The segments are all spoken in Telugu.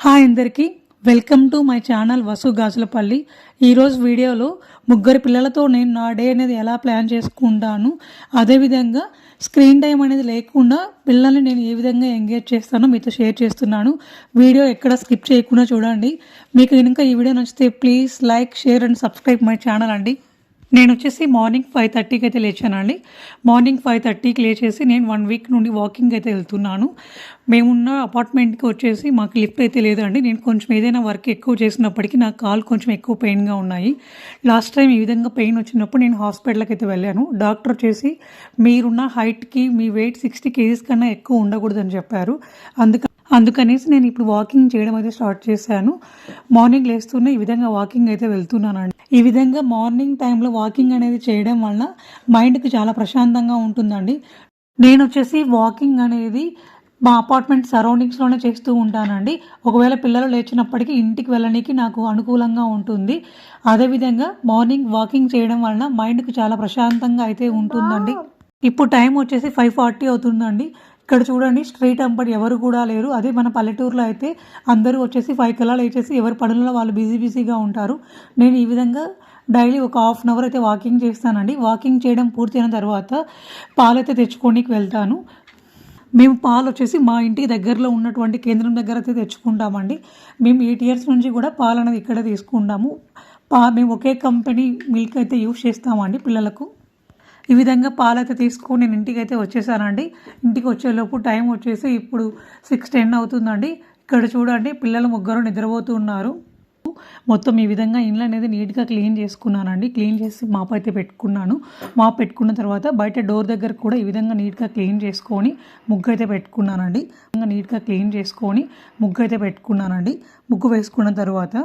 హాయ్ అందరికీ welcome to my channel Vasu Gajulapalli. ఈరోజు వీడియోలో ముగ్గురు పిల్లలతో నేను నా డే అనేది ఎలా ప్లాన్ చేసుకుంటాను, అదేవిధంగా స్క్రీన్ టైం అనేది లేకుండా పిల్లల్ని నేను ఏ విధంగా ఎంగేజ్ చేస్తానో మీతో షేర్ చేస్తున్నాను. వీడియో ఎక్కడ స్కిప్ చేయకుండా చూడండి. మీకు కనుక ఈ వీడియో నచ్చితే please like, share and subscribe my channel అండి. నేను వచ్చేసి మార్నింగ్ 5:30కి అయితే లేచానండి. మార్నింగ్ 5:30కి లేచేసి నేను 1 వీక్ నుండి వాకింగ్ అయితే వెళ్తున్నాను. మేమున్న అపార్ట్మెంట్కి వచ్చేసి మాకు లిఫ్ట్ అయితే లేదండి. నేను కొంచెం ఏదైనా వర్క్ ఎక్కువ చేసినప్పటికీ నా కాలు కొంచెం ఎక్కువ పెయిన్గా ఉన్నాయి. లాస్ట్ టైం ఈ విధంగా పెయిన్ వచ్చినప్పుడు నేను హాస్పిటల్కి అయితే వెళ్ళాను. డాక్టర్ వచ్చేసి మీరున్న హైట్కి మీ వెయిట్ 60 kgs కన్నా ఎక్కువ ఉండకూడదని చెప్పారు. అందుకనేసి నేను ఇప్పుడు వాకింగ్ చేయడం అయితే స్టార్ట్ చేశాను. మార్నింగ్ లేస్తూనే ఈ విధంగా వాకింగ్ అయితే వెళ్తున్నానండి. ఈ విధంగా మార్నింగ్ టైంలో వాకింగ్ అనేది చేయడం వల్ల మైండ్కి చాలా ప్రశాంతంగా ఉంటుందండి. నేను వచ్చేసి వాకింగ్ అనేది మా అపార్ట్మెంట్ సరౌండింగ్స్లోనే చేస్తూ ఉంటానండి. ఒకవేళ పిల్లలు లేచినప్పటికీ ఇంటికి వెళ్ళడానికి నాకు అనుకూలంగా ఉంటుంది. అదేవిధంగా మార్నింగ్ వాకింగ్ చేయడం వలన మైండ్కి చాలా ప్రశాంతంగా అయితే ఉంటుందండి. ఇప్పుడు టైం వచ్చేసి 5:40 అవుతుందండి. ఇక్కడ చూడండి, స్ట్రీట్ అంబడి ఎవరు కూడా లేరు. అదే మన పల్లెటూరులో అయితే అందరూ వచ్చేసి 5 కల్లా లేచేసి ఎవరి పనులలో వాళ్ళు బిజీగా ఉంటారు. నేను ఈ విధంగా డైలీ ఒక ½ అవర్ అయితే వాకింగ్ చేస్తానండి. వాకింగ్ చేయడం పూర్తయిన తర్వాత పాలైతే తెచ్చుకోనికి వెళ్తాను. మేము పాలు వచ్చేసి మా ఇంటికి దగ్గరలో ఉన్నటువంటి కేంద్రం దగ్గర అయితే తెచ్చుకుంటామండి. మేము 8 years నుంచి కూడా పాలు అనేది ఇక్కడే తీసుకుంటాము. మేము ఒకే కంపెనీ మిల్క్ అయితే యూజ్ చేస్తామండి పిల్లలకు. ఈ విధంగా పాలైతే తీసుకొని నేను ఇంటికి అయితే వచ్చేసానండి. ఇంటికి వచ్చేలోపు టైం వచ్చేసి ఇప్పుడు 6:10 అవుతుందండి. ఇక్కడ చూడండి, పిల్లలు ముగ్గురు నిద్రపోతున్నారు. మొత్తం ఈ విధంగా ఇండ్లు అనేది నీట్గా క్లీన్ చేసుకున్నానండి. క్లీన్ చేసి మాప్ అయితే పెట్టుకున్నాను. మాప్ పెట్టుకున్న తర్వాత బయట డోర్ దగ్గర కూడా ఈ విధంగా నీట్గా క్లీన్ చేసుకొని ముగ్గు అయితే పెట్టుకున్నానండి. ముగ్గు వేసుకున్న తర్వాత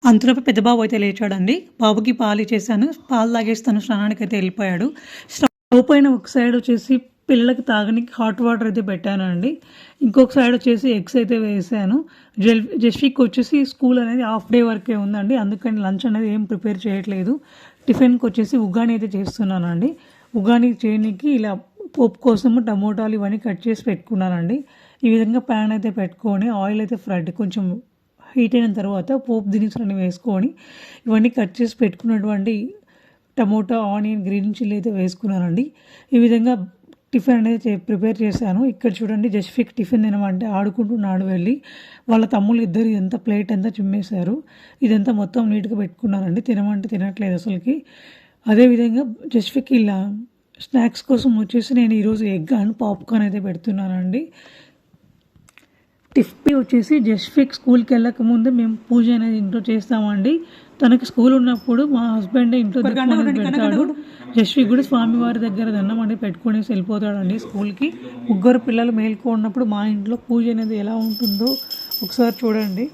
అంతలోపు పెద్ద బాబు అయితే లేచాడండి. బాబుకి పాలు ఇచ్చేసాను. పాలు తాగేస్తాను, స్నానానికి అయితే వెళ్ళిపోయాడు. స్టవ్ పైన ఒక సైడ్ వచ్చేసి పిల్లలకి తాగడానికి హాట్ వాటర్ అయితే పెట్టానండి. ఇంకొక సైడ్ వచ్చేసి ఎగ్స్ అయితే వేసాను. జస్విక్ వచ్చేసి స్కూల్ అనేది హాఫ్ డే వరకే ఉందండి. అందుకని లంచ్ అనేది ఏం ప్రిపేర్ చేయట్లేదు. టిఫిన్కి వచ్చేసి ఉగ్గాని అయితే చేస్తున్నానండి. ఉగ్గాని చేయడానికి ఇలా పోపు కోసము టమోటాలు ఇవన్నీ కట్ చేసి పెట్టుకున్నానండి. ఈ విధంగా ప్యాన్ అయితే పెట్టుకొని ఆయిల్ అయితే కొంచెం హీట్ అయిన తర్వాత పోపు దినుసులన్నీ వేసుకొని ఇవన్నీ కట్ చేసి పెట్టుకున్నటువంటి టమోటా, ఆనియన్, గ్రీన్ చిల్లీ అయితే వేసుకున్నానండి. ఈ విధంగా టిఫిన్ అనేది ప్రిపేర్ చేశాను. ఇక్కడ చూడండి, జస్టిఫిక్ టిఫిన్ తినమంటే ఆడుకుంటున్నాడు వెళ్ళి. వాళ్ళ తమ్ముళ్ళు ఇద్దరు ఇదంతా ప్లేట్ అంతా చిమ్మేశారు. ఇదంతా మొత్తం నీట్గా పెట్టుకున్నానండి. తినమంటే తినట్లేదు అసలుకి. అదేవిధంగా జస్టిఫిక్ ఇలా స్నాక్స్ కోసం వచ్చేసి నేను ఈరోజు ఎగ్ అండ్ పాప్కార్న్ అయితే పెడుతున్నానండి. టిఫ్పీ వచ్చేసి జస్టిఫిక్ స్కూల్కి వెళ్ళక ముందు మేము పూజ అనేది ఇంట్లో చేస్తామండి. తనకి స్కూల్ ఉన్నప్పుడు మా హస్బెండ్ ఇంట్లో పెడతాడు. జస్టిఫిక్ కూడా స్వామివారి దగ్గర దండం అనేది పెట్టుకునేసి వెళ్ళిపోతాడండి స్కూల్కి. ముగ్గురు పిల్లలు మేల్కొన్నప్పుడు మా ఇంట్లో పూజ అనేది ఎలా ఉంటుందో ఒకసారి చూడండి.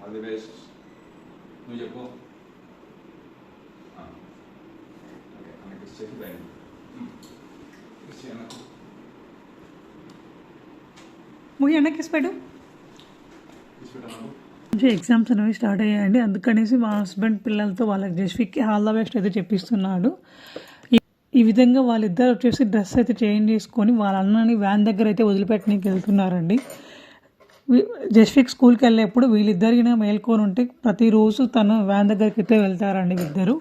అది బెస్ట్. నువ్వు చెప్పు. ఎగ్జామ్స్ అనేవి స్టార్ట్ అయ్యాయండి. అందుకనేసి మా హస్బెండ్ పిల్లలతో వాళ్ళకి జస్విక్కి ఆల్ ద బెస్ట్ అయితే చెప్పిస్తున్నాడు. ఈ విధంగా వాళ్ళిద్దరు వచ్చేసి డ్రెస్ అయితే చేంజ్ చేసుకొని వాళ్ళ అన్నని వ్యాన్ దగ్గర అయితే వదిలిపెట్టడానికి వెళ్తున్నారండి. జస్విక్ స్కూల్కి వెళ్ళేప్పుడు వీళ్ళిద్దరికైనా మేల్కొని ఉంటే ప్రతిరోజు తను వ్యాన్ దగ్గరికి అయితే వెళ్తారండి. ఇద్దరు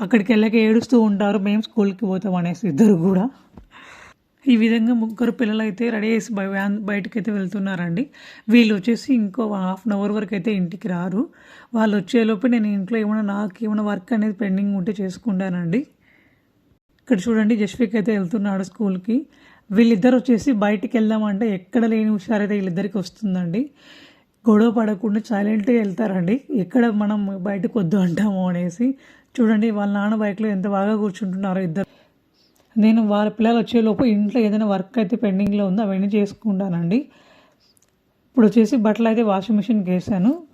అక్కడికి వెళ్ళక ఏడుస్తూ ఉంటారు, మేము స్కూల్కి పోతాం అనేసి ఇద్దరు కూడా. ఈ విధంగా ముగ్గురు పిల్లలు అయితే రెడీ చేసి వ్యాన్ బయటకు అయితే వెళ్తున్నారండి. వీళ్ళు వచ్చేసి ఇంకో ½ అవర్ వరకు అయితే ఇంటికి రారు. వాళ్ళు వచ్చేలోపు నేను ఇంట్లో నాకు ఏమైనా వర్క్ అనేది పెండింగ్ ఉంటే చేసుకుంటానండి. ఇక్కడ చూడండి, జస్విక్ అయితే వెళ్తున్నాడు స్కూల్కి. వీళ్ళిద్దరు వచ్చేసి బయటికి వెళ్దామంటే ఎక్కడ లేని హుషారైతే వీళ్ళిద్దరికి వస్తుందండి. గొడవ పడకుండా సైలెంట్గా వెళ్తారండి. ఎక్కడ మనం బయటకు వద్దు అంటాము అనేసి. చూడండి, వాళ్ళ నాన్న బైక్లో ఎంత బాగా కూర్చుంటున్నారో ఇద్దరు. నేను వాళ్ళ పిల్లలు వచ్చేలోపు ఇంట్లో ఏదైనా వర్క్ అయితే పెండింగ్లో ఉందో అవన్నీ చేసుకుంటానండి. ఇప్పుడు వచ్చేసి బట్టలు అయితే వాషింగ్ మిషన్కి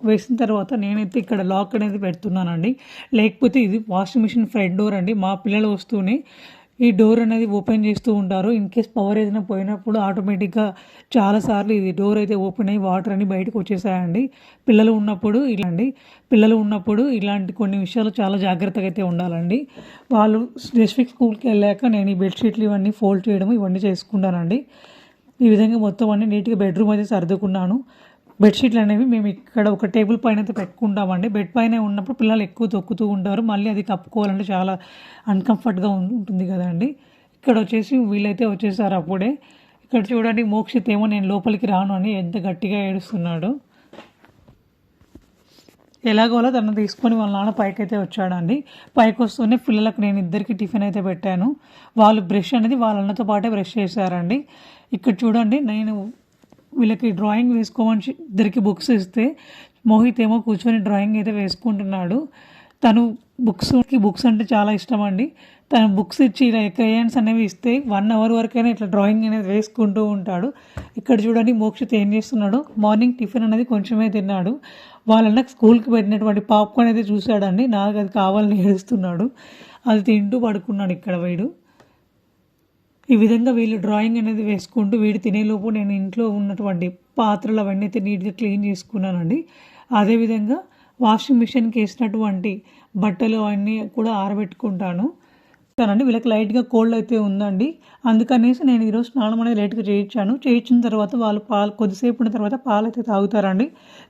వేసిన తర్వాత నేనైతే ఇక్కడ లాక్ అనేది పెడుతున్నానండి. లేకపోతే ఇది వాషింగ్ మిషన్ ఫ్రంట్ డోర్ అండి. మా పిల్లలు వస్తూనే ఈ డోర్ అనేది ఓపెన్ చేస్తూ ఉంటారు. ఇన్ కేస్ పవర్ ఏదైనా పోయినప్పుడు ఆటోమేటిక్గా చాలాసార్లు ఇది డోర్ అయితే ఓపెన్ అయ్యి వాటర్ అని బయటకు వచ్చేసాయండి. పిల్లలు ఉన్నప్పుడు ఇలాంటి కొన్ని విషయాలు చాలా జాగ్రత్తగా అయితే ఉండాలండి. వాళ్ళు స్పెసిఫిక్ స్కూల్కి వెళ్ళాక నేను ఈ బెడ్షీట్లు ఇవన్నీ ఫోల్డ్ చేయడం ఇవన్నీ చేసుకుంటానండి. ఈ విధంగా మొత్తం అన్నీ నీట్గా బెడ్రూమ్ అయితే సర్దుకున్నాను. బెడ్షీట్లు అనేవి మేము ఇక్కడ ఒక టేబుల్ పైన అయితే పెట్టుకుంటామండి. బెడ్ పైన ఉన్నప్పుడు పిల్లలు ఎక్కువ తొక్కుతూ ఉంటారు. మళ్ళీ అది కప్పుకోవాలంటే చాలా అన్కంఫర్ట్గా ఉంటుంది కదండి. ఇక్కడ వచ్చేసి వీళ్ళైతే వచ్చేసారు అప్పుడే. ఇక్కడ చూడండి మోక్షిత్ ఏమో నేను లోపలికి రాను అని ఎంత గట్టిగా ఏడుస్తున్నాడు. ఎలాగోలా తను తీసుకొని వాళ్ళ నాన్న పైకి అయితే వచ్చాడండి. పైకి వస్తూనే పిల్లలకు నేను ఇద్దరికి టిఫిన్ అయితే పెట్టాను. వాళ్ళు బ్రష్ అనేది వాళ్ళ అన్నతో పాటే బ్రష్ చేశారండి. ఇక్కడ చూడండి నేను వీళ్ళకి డ్రాయింగ్ వేసుకోమని ఇద్దరికి బుక్స్ ఇస్తే మోహిత్ ఏమో కూర్చొని డ్రాయింగ్ అయితే వేసుకుంటున్నాడు. తను బుక్స్ అంటే చాలా ఇష్టం అండి. తను బుక్స్ ఇచ్చి ఇలా క్రేయాన్స్ అనేవి ఇస్తే 1 అవర్ వరకైనా ఇట్లా డ్రాయింగ్ అనేది వేసుకుంటూ ఉంటాడు. ఇక్కడ చూడండి మోక్షిత్ ఏం చేస్తున్నాడు, మార్నింగ్ టిఫిన్ అనేది కొంచెమే తిన్నాడు. వాళ్ళన్న స్కూల్కి పెట్టినటువంటి పాప్కార్న్ అయితే చూశాడండి. నాకు అది కావాలని ఏడుస్తున్నాడు. అది తింటూ పడుకున్నాడు ఇక్కడ వీడు. ఈ విధంగా వీళ్ళు డ్రాయింగ్ అనేది వేసుకుంటూ వీడు తినేలోపు నేను ఇంట్లో ఉన్నటువంటి పాత్రలు అవన్నీ అయితే నీట్గా క్లీన్ చేసుకున్నానండి. అదేవిధంగా వాషింగ్ మిషన్కి వేసినటువంటి బట్టలు అవన్నీ కూడా ఆరబెట్టుకుంటాను. వీళ్ళకి లైట్గా కోల్డ్ అయితే ఉందండి. అందుకనేసి నేను ఈరోజు స్నానం అనేది లేట్గా చేయించిన తర్వాత వాళ్ళు కొద్దిసేపు ఉన్న తర్వాత పాలు అయితే తాగుతారండి.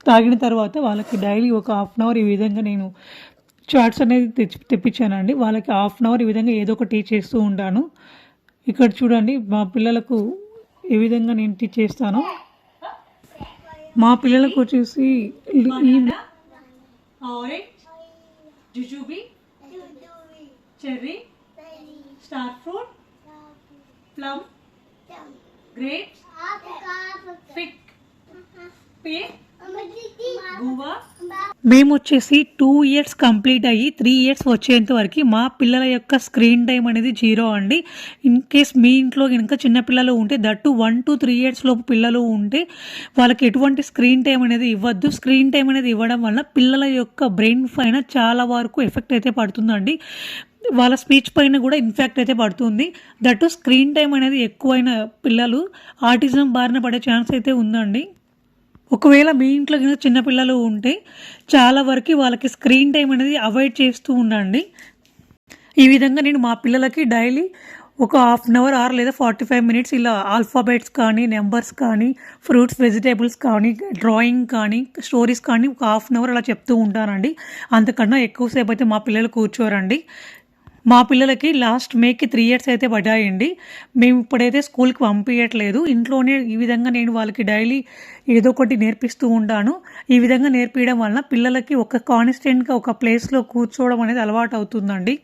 తాగిన తర్వాత వాళ్ళకి డైలీ ఒక 1/2 అవర్ ఈ విధంగా నేను చార్ట్స్ అనేది తెప్పించానండి. వాళ్ళకి 1/2 అవర్ ఈ విధంగా ఏదో ఒక టీచ్ చేస్తూ ఉంటాను. ఇక్కడ చూడండి మా పిల్లలకు ఏ విధంగా నేను టీచ్ చేస్తాను. మా పిల్లలకు వచ్చేసి orange, jujube, cherry, star fruit, plum, grapes, fig, pear, guava. మేము వచ్చేసి 2 ఇయర్స్ కంప్లీట్ అయ్యి 3 ఇయర్స్ వచ్చేంత వరకు మా పిల్లల యొక్క స్క్రీన్ టైం అనేది 0 అండి. ఇన్ కేస్ మీ ఇంట్లో కనుక చిన్నపిల్లలు ఉంటే దట్టు 1 to 3 ఇయర్స్ లోపు పిల్లలు ఉంటే వాళ్ళకి ఎటువంటి స్క్రీన్ టైం అనేది ఇవ్వద్దు. స్క్రీన్ టైం అనేది ఇవ్వడం వల్ల పిల్లల యొక్క బ్రెయిన్ పైన చాలా వరకు ఎఫెక్ట్ అయితే పడుతుందండి. వాళ్ళ స్పీచ్ పైన కూడా ఇన్ఫెక్ట్ అయితే పడుతుంది. దట్టు స్క్రీన్ టైం అనేది ఎక్కువైన పిల్లలు ఆటిజం బారిన పడే ఛాన్స్ అయితే ఉందండి. ఒకవేళ మీ ఇంట్లో కనుక చిన్నపిల్లలు ఉంటే చాలా వరకు వాళ్ళకి స్క్రీన్ టైం అనేది అవాయిడ్ చేస్తూ ఉండండి. ఈ విధంగా నేను మా పిల్లలకి డైలీ ఒక 1/2 అవర్ ఆర్ లేదా 45 మినిట్స్ ఇలా ఆల్ఫాబెట్స్ కానీ, నెంబర్స్ కానీ, ఫ్రూట్స్, వెజిటేబుల్స్ కానీ, డ్రాయింగ్ కానీ, స్టోరీస్ కానీ ఒక 1/2 అవర్ అలా చెప్తూ ఉంటానండి. అంతకన్నా ఎక్కువసేపు అయితే మా పిల్లలు కూర్చోరండి. మా పిల్లలకి లాస్ట్ మేకి 3 ఇయర్స్ అయితే పడ్డాయండి. మేము ఇప్పుడైతే స్కూల్కి పంపించట్లేదు. ఇంట్లోనే ఈ విధంగా నేను వాళ్ళకి డైలీ ఏదో ఒకటి నేర్పిస్తూ ఉంటాను. ఈ విధంగా నేర్పించడం వలన పిల్లలకి ఒక కాన్స్టెంట్గా ఒక ప్లేస్లో కూర్చోవడం అనేది అలవాటు అవుతుందండి.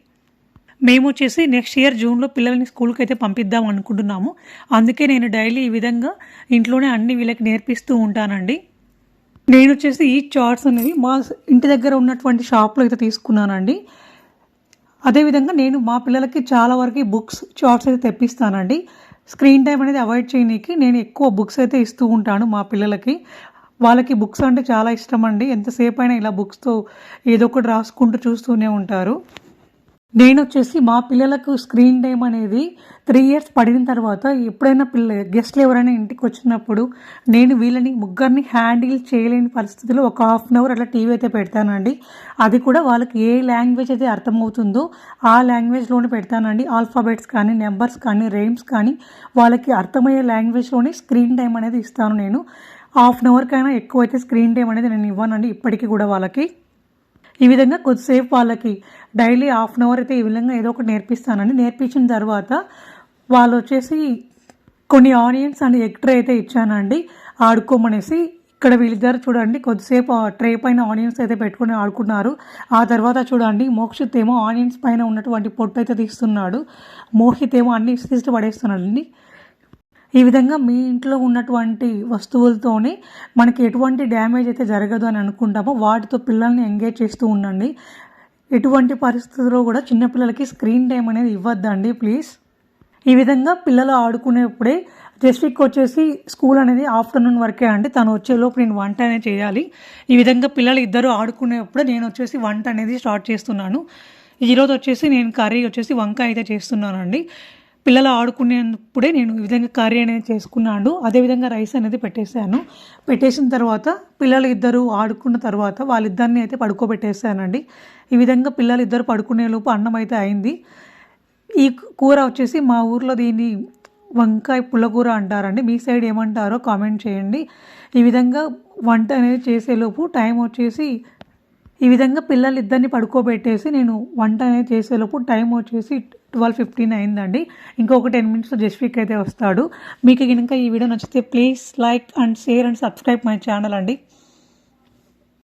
మేము వచ్చేసి నెక్స్ట్ ఇయర్ జూన్లో పిల్లల్ని స్కూల్కి అయితే పంపిద్దాం అనుకుంటున్నాము. అందుకే నేను డైలీ ఈ విధంగా ఇంట్లోనే అన్ని వీళ్ళకి నేర్పిస్తూ ఉంటానండి. నేను వచ్చేసి ఈ చార్ట్స్ అనేవి మా ఇంటి దగ్గర ఉన్నటువంటి షాప్లో అయితే తీసుకున్నానండి. అదేవిధంగా నేను మా పిల్లలకి చాలా వరకు బుక్స్, చార్ట్స్ అయితే తెప్పిస్తానండి. స్క్రీన్ టైం అనేది అవాయిడ్ చేయడానికి నేను ఎక్కువ బుక్స్ అయితే ఇస్తూ ఉంటాను మా పిల్లలకి. వాళ్ళకి బుక్స్ అంటే చాలా ఇష్టం అండి. ఎంతసేపు అయినా ఇలా బుక్స్తో ఏదో ఒకటి రాసుకుంటూ చూస్తూనే ఉంటారు. నేను వచ్చేసి మా పిల్లలకు స్క్రీన్ టైం అనేది 3 ఇయర్స్ పడిన తర్వాత ఎప్పుడైనా గెస్ట్లు ఎవరైనా ఇంటికి వచ్చినప్పుడు నేను వీళ్ళని ముగ్గురిని హ్యాండిల్ చేయలేని పరిస్థితిలో ఒక 1/2 అవర్ అట్లా టీవీ అయితే పెడతానండి. అది కూడా వాళ్ళకి ఏ లాంగ్వేజ్ అయితే అర్థమవుతుందో ఆ లాంగ్వేజ్లోనే పెడతానండి. ఆల్ఫాబెట్స్ కానీ, నెంబర్స్ కానీ, రైమ్స్ కానీ వాళ్ళకి అర్థమయ్యే లాంగ్వేజ్లోనే స్క్రీన్ టైం అనేది ఇస్తాను నేను. 1/2 అవర్ కైనా ఎక్కువ అయితే స్క్రీన్ టైం అనేది నేను ఇవ్వనండి ఇప్పటికీ కూడా వాళ్ళకి. ఈ విధంగా కొద్దిసేపు వాళ్ళకి డైలీ 1/2 అవర్ అయితే ఈ విధంగా ఏదో ఒకటి నేర్పిస్తానండి. నేర్పించిన తర్వాత వాళ్ళు వచ్చేసి కొన్ని ఆనియన్స్ అండ్ ఎగ్ ట్రే అయితే ఇచ్చానండి ఆడుకోమనేసి. ఇక్కడ వీళ్ళిద్దరు చూడండి కొద్దిసేపు ఆ ట్రే పైన ఆనియన్స్ అయితే పెట్టుకుని ఆడుకున్నారు. ఆ తర్వాత చూడండి మోక్షిత్ ఏమో ఆనియన్స్ పైన ఉన్నటువంటి పొట్టు అయితే తీస్తున్నాడు. మోహిత్ ఏమో అన్ని ఇష్ట పడేస్తున్నాడండి. ఈ విధంగా మీ ఇంట్లో ఉన్నటువంటి వస్తువులతోనే మనకి ఎటువంటి డ్యామేజ్ అయితే జరగదు అని అనుకుంటామో వాటితో పిల్లల్ని ఎంగేజ్ చేస్తూ ఉండండి. ఎటువంటి పరిస్థితుల్లో కూడా చిన్నపిల్లలకి స్క్రీన్ టైం అనేది ఇవ్వద్దండి ప్లీజ్. ఈ విధంగా పిల్లలు ఆడుకునేప్పుడే జస్విక్ వచ్చేసి స్కూల్ అనేది ఆఫ్టర్నూన్ వరకే అండి. తను వచ్చేలోపు నేను వంట అనేది చేయాలి. ఈ విధంగా పిల్లలు ఇద్దరు ఆడుకునేప్పుడు నేను వచ్చేసి వంట అనేది స్టార్ట్ చేస్తున్నాను. ఈరోజు వచ్చేసి నేను కర్రీ వచ్చేసి వంకాయ అయితే చేస్తున్నానండి. పిల్లలు ఆడుకునేటప్పుడే నేను ఈ విధంగా కర్రీ అనేది చేసుకున్నాను. అదేవిధంగా రైస్ అనేది పెట్టేసిన తర్వాత పిల్లలు ఇద్దరు ఆడుకున్న తర్వాత వాళ్ళిద్దరిని అయితే పడుకోబెట్టేసానండి. ఈ విధంగా పిల్లలు ఇద్దరు పడుకునేలోపు అన్నం అయితే అయింది. ఈ కూర వచ్చేసి మా ఊర్లో దీన్ని వంకాయ పుల్లకూర అంటారండి. మీ సైడ్ ఏమంటారో కామెంట్ చేయండి. ఈ విధంగా వంట అనేది చేసేలోపు టైం వచ్చేసి ఈ విధంగా పిల్లలు ఇద్దరిని పడుకోబెట్టేసి నేను వంట అనేది చేసేలోపు టైం వచ్చేసి 12:15 అయిందండి. ఇంకొక 10 మినిట్స్లో జస్విక్ అయితే వస్తాడు. మీకు కనుక ఈ వీడియో నచ్చితే please like and share and subscribe my channel అండి.